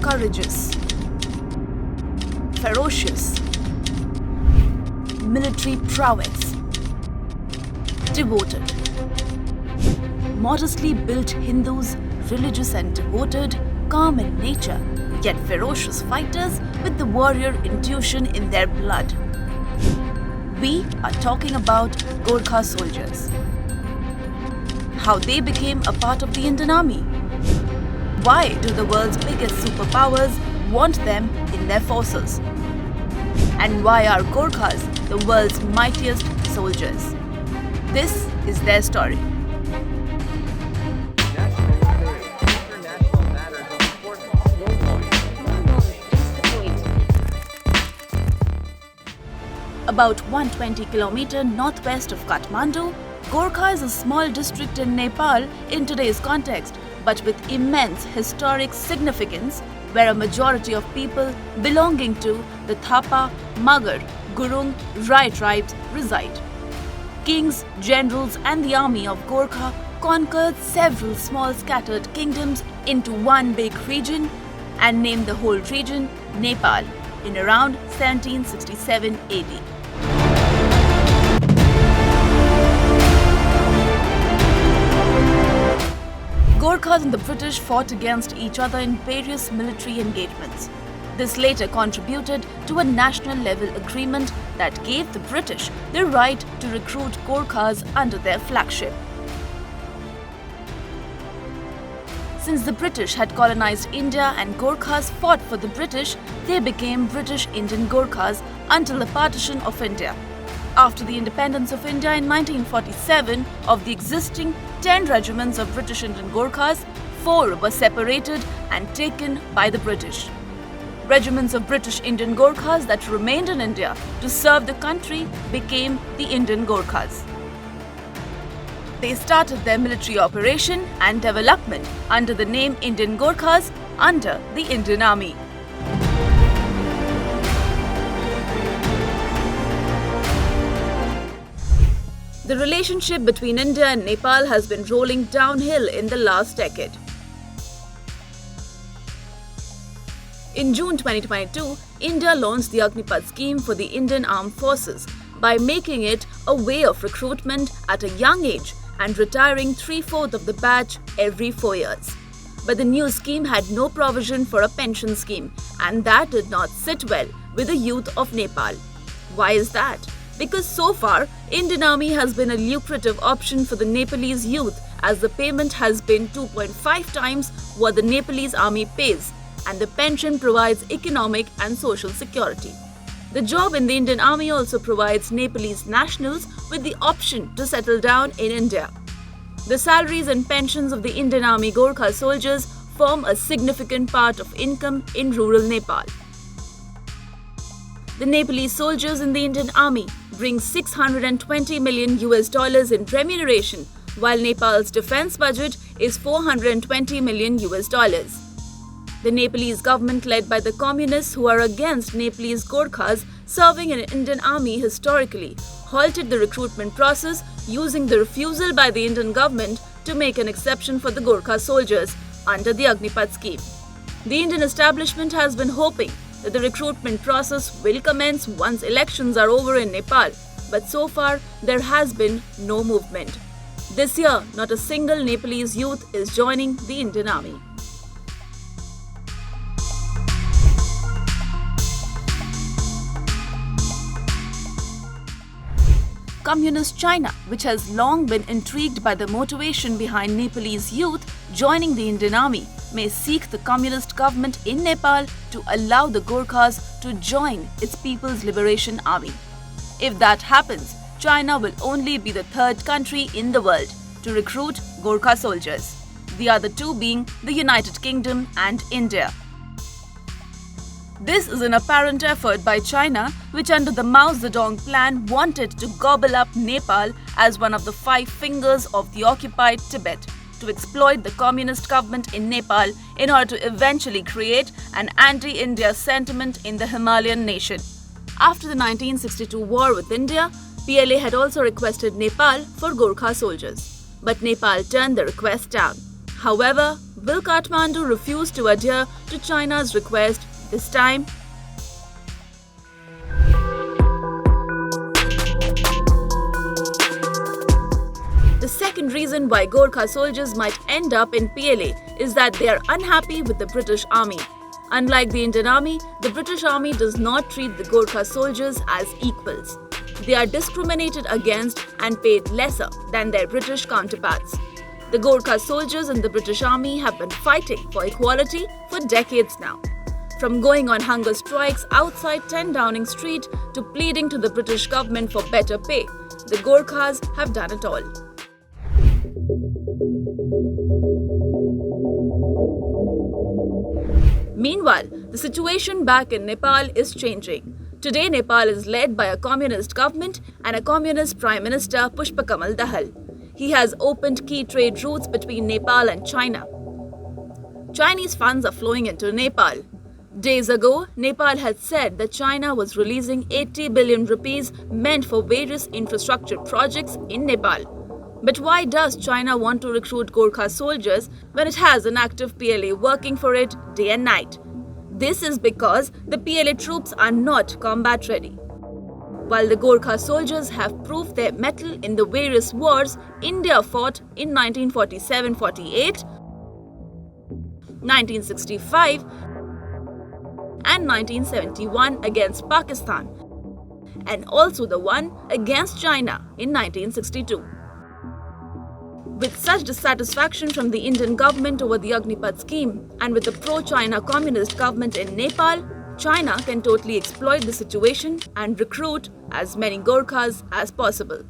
courageous, ferocious, military prowess, devoted. Modestly built Hindus, religious and devoted, calm in nature, yet ferocious fighters with the warrior intuition in their blood. We are talking about Gorkha soldiers. How they became a part of the Indian Army. Why do the world's biggest superpowers want them in their forces? And why are Gorkhas the world's mightiest soldiers? This is their story. About 120 km northwest of Kathmandu, Gorkha is a small district in Nepal in today's context, but with immense historic significance, where a majority of people belonging to the Thapa, Magar, Gurung, Rai tribes reside. Kings, generals and the army of Gorkha conquered several small scattered kingdoms into one big region and named the whole region Nepal in around 1767 AD. Gorkhas and the British fought against each other in various military engagements. This later contributed to a national level agreement that gave the British the right to recruit Gorkhas under their flagship. Since the British had colonized India and Gorkhas fought for the British, they became British Indian Gorkhas until the partition of India. After the independence of India in 1947, of the existing 10 regiments of British Indian Gorkhas, 4 were separated and taken by the British. Regiments of British Indian Gorkhas that remained in India to serve the country became the Indian Gorkhas. They started their military operation and development under the name Indian Gorkhas under the Indian Army. The relationship between India and Nepal has been rolling downhill in the last decade. In June 2022, India launched the Agneepath scheme for the Indian Armed Forces by making it a way of recruitment at a young age and retiring 3/4 of the batch every 4 years. But the new scheme had no provision for a pension scheme, and that did not sit well with the youth of Nepal. Why is that? Because so far, Indian Army has been a lucrative option for the Nepalese youth, as the payment has been 2.5 times what the Nepalese army pays, and the pension provides economic and social security. The job in the Indian Army also provides Nepalese nationals with the option to settle down in India. The salaries and pensions of the Indian Army Gorkha soldiers form a significant part of income in rural Nepal. The Nepalese soldiers in the Indian Army bring $620 million in remuneration, while Nepal's defense budget is $420 million. The Nepalese government, led by the communists who are against Nepalese Gorkhas serving in Indian Army historically, halted the recruitment process using the refusal by the Indian government to make an exception for the Gorkha soldiers under the Agneepath scheme. The Indian establishment has been hoping that the recruitment process will commence once elections are over in Nepal, but so far there has been no movement. This year, not a single Nepalese youth is joining the Indian Army. Communist China, which has long been intrigued by the motivation behind Nepalese youth joining the Indian Army, may seek the communist government in Nepal to allow the Gorkhas to join its People's Liberation Army. If that happens, China will only be the third country in the world to recruit Gorkha soldiers, the other two being the United Kingdom and India. This is an apparent effort by China, which under the Mao Zedong plan wanted to gobble up Nepal as one of the 5 fingers of the occupied Tibet, to exploit the communist government in Nepal in order to eventually create an anti-India sentiment in the Himalayan nation. After the 1962 war with India, PLA had also requested Nepal for Gorkha soldiers, but Nepal turned the request down. However, Will Kathmandu refuse to adhere to China's request this time? The second reason why Gorkha soldiers might end up in PLA is that they are unhappy with the British Army. Unlike the Indian Army, the British Army does not treat the Gorkha soldiers as equals. They are discriminated against and paid lesser than their British counterparts. The Gorkha soldiers in the British Army have been fighting for equality for decades now. From going on hunger strikes outside 10 Downing Street to pleading to the British government for better pay, the Gorkhas have done it all. Meanwhile, the situation back in Nepal is changing. Today, Nepal is led by a communist government and a communist Prime Minister, Pushpakamal Dahal. He has opened key trade routes between Nepal and China. Chinese funds are flowing into Nepal. Days ago, Nepal had said that China was releasing 80 billion rupees meant for various infrastructure projects in Nepal. But why does China want to recruit Gorkha soldiers when it has an active PLA working for it day and night? This is because the PLA troops are not combat ready. While the Gorkha soldiers have proved their mettle in the various wars India fought in 1947-48, 1965 and 1971 against Pakistan, and also the one against China in 1962. With such dissatisfaction from the Indian government over the Agneepath scheme and with the pro-China communist government in Nepal, China can totally exploit the situation and recruit as many Gorkhas as possible.